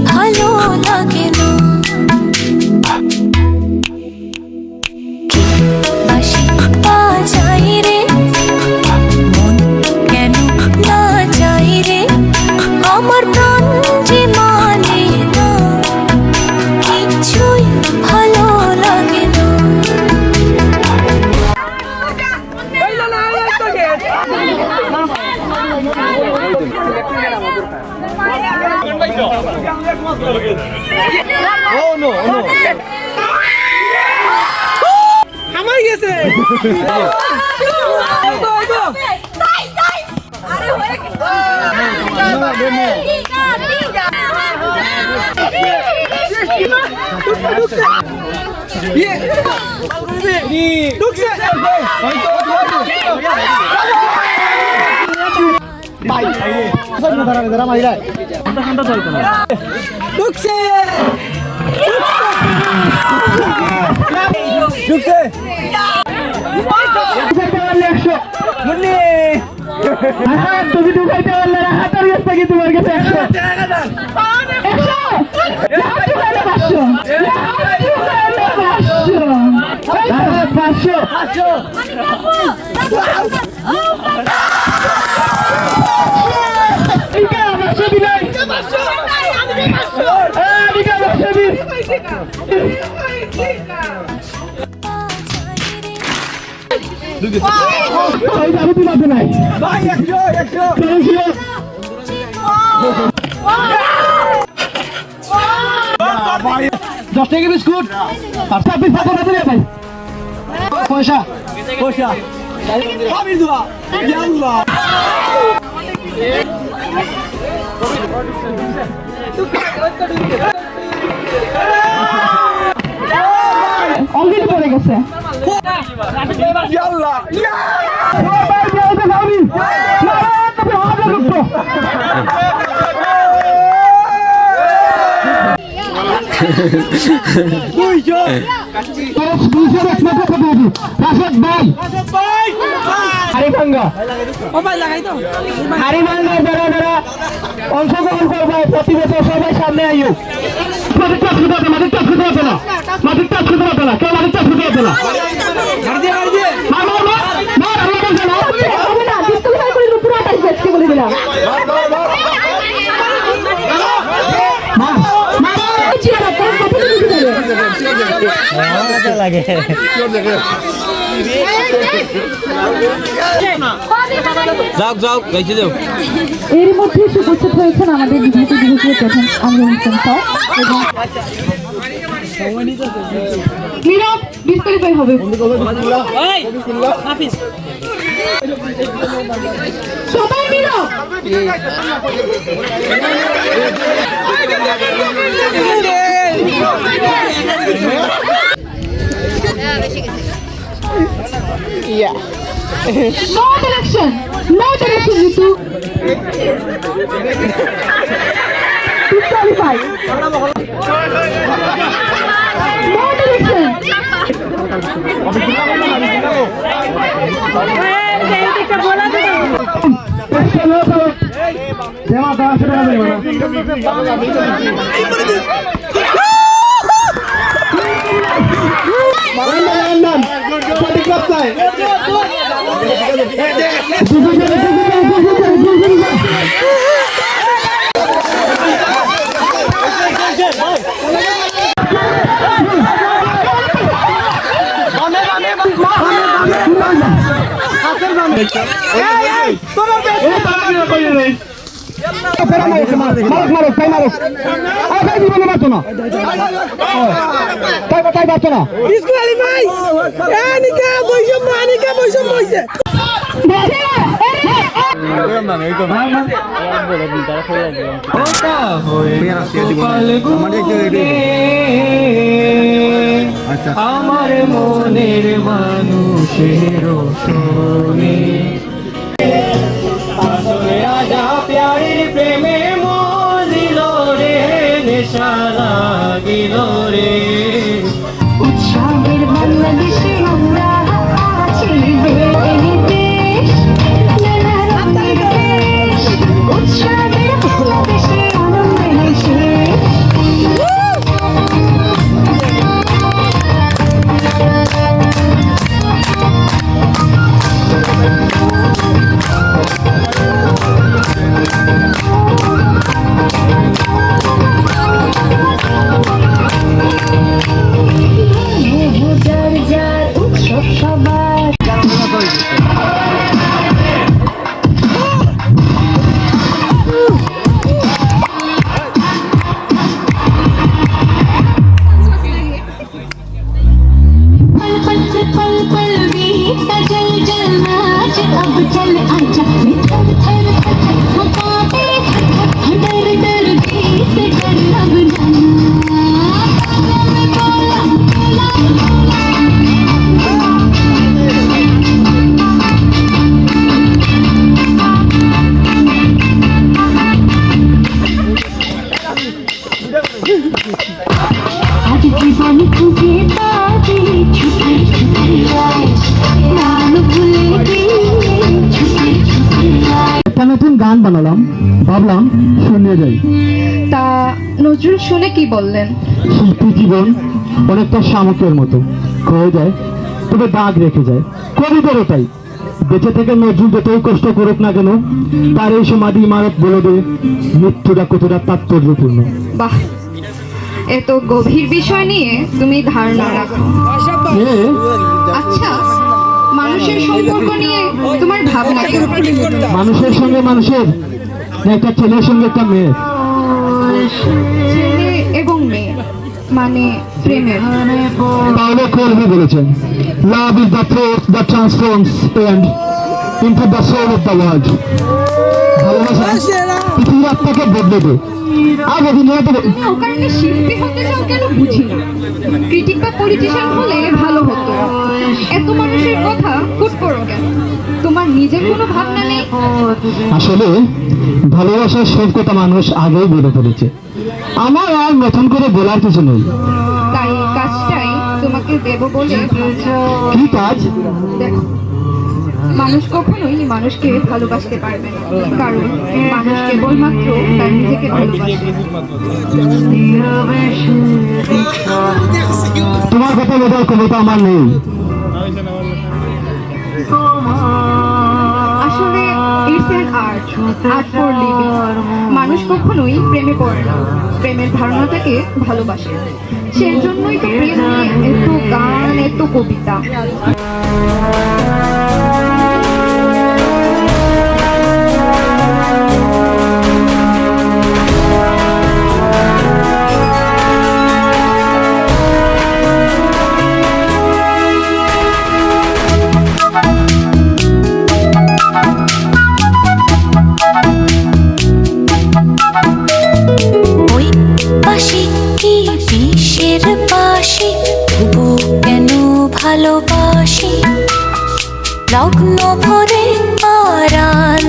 ভালো লাগে না বাঁশি বাজাই রে মন কেন না চাই রে আমার প্রাণ যে মানে না কিছুই ভালো লাগে না Oh no, no. আমার গেছে তুমি ঢুকাইতে পারলে না হাতের কাছ থেকে তোমার কাছে 10 টাকা বিস্কুট আর 26 টাকা করে দিলে ভাই পয়সা আমি দোয়া আল্লাহ অলরেডি পড়ে গেছে আল্লাহ অংশগ্রহণ করবো প্রতি বছর সবাই সামনে আইও মাটির চাষ করতে হবে মাটির চাষ করতে হবে না মাটির চাষ করতে হবে না কেউ মাটির চাষ করতে হবে না লাগে যাও গাইছে যাও এর মধ্যে উপস্থিত হয়েছেন আমাদের বিজেপি বিভাগীয় প্রধান আমিনুল ইসলাম স্যার নীরব বিস্তারিত হবে সবাই নীরব Yeah. No direction, Ritu. Disqualified. No direction. আমার মনের মানুষের শোনে আসলে আজা প্যারের প্রেমে মজিল রে নেশা লাগিল রে উৎসবের বাংলাদেশে আমরা আছি দেশ নানা রঙের দেশ উৎসবের বাংলাদেশে আনন্দের শেষ আজ জীবন খুঁজে পাবি ছুটে ছুটে যায় নাম ভুলে গেলে ছুটে ছুটে যায়। একটা নতুন গান বানালাম, ভাবলাম শুনিয়ে যাই। তা নজরুল শুনে কি বললেন? শিল্পী জীবন অনেকটা শামুকের মতো, ক্ষয়ে যায় তবে দাগ রেখে যায়। কবিতারও তাই, বেঁচে থেকে নজরুল যতই কষ্ট করুক না কেন, তার এই সমাধি ইমারত বলে দেয় মৃত্যুটা কতটা তাৎপর্যপূর্ণ। বাহ, এত গভীর বিষয় নিয়ে তুমি ধারণা রাখো। এ, আচ্ছা, মানুষের সম্পর্ক নিয়ে তোমার ভাবনা কি? মানুষের সঙ্গে মানুষের, না একটা ছেলের সঙ্গে একটা মেয়ে। ছেলে এবং মেয়ে মানে প্রেমের। পাওলো কোয়েলহো বলেছেন, love is the force that transforms and into the soul of the world. ভালোবাসা পৃথিবীর আত্মাকে বদলে দেয়। আর রবীন্দ্রনাথ তুমি ওখানে শিল্পী হতে চাও কেন বুঝি না। ক্রিটিক বা পলিটিশিয়ান হলে ভালো হতো। এত মানুষের কথা কুট করো কেন? তোমার নিজের কোনো ভাবনা নেই? আসলে ভালোবাসার সব কথা মানুষ আগেই বলে ফেলেছে, আমার আর নতুন করে বলার কিছু নেই। তাই এই কাজটাই তোমাকে দেব বলে ভাবছি। কি কাজ? দেখো, মানুষ কখনোই মানুষকে ভালোবাসতে পারবে না, কারণ মানুষ কেবলমাত্র তার নিজেকে ভালোবাসে। তোমার কথা বোঝার ক্ষমতা আমার নেই। আসলে it's an art, art for living. মানুষ কখনোই প্রেমে পড়ে না, প্রেমের ধারণাটাকে ভালোবাসে। সেই জন্যই তো প্রেম নিয়ে এত গান, এত কবিতা। ওই পাশে কি বিষের পাশে তবু কেন ভালোবাসি লগ্ন ভরে আড়াল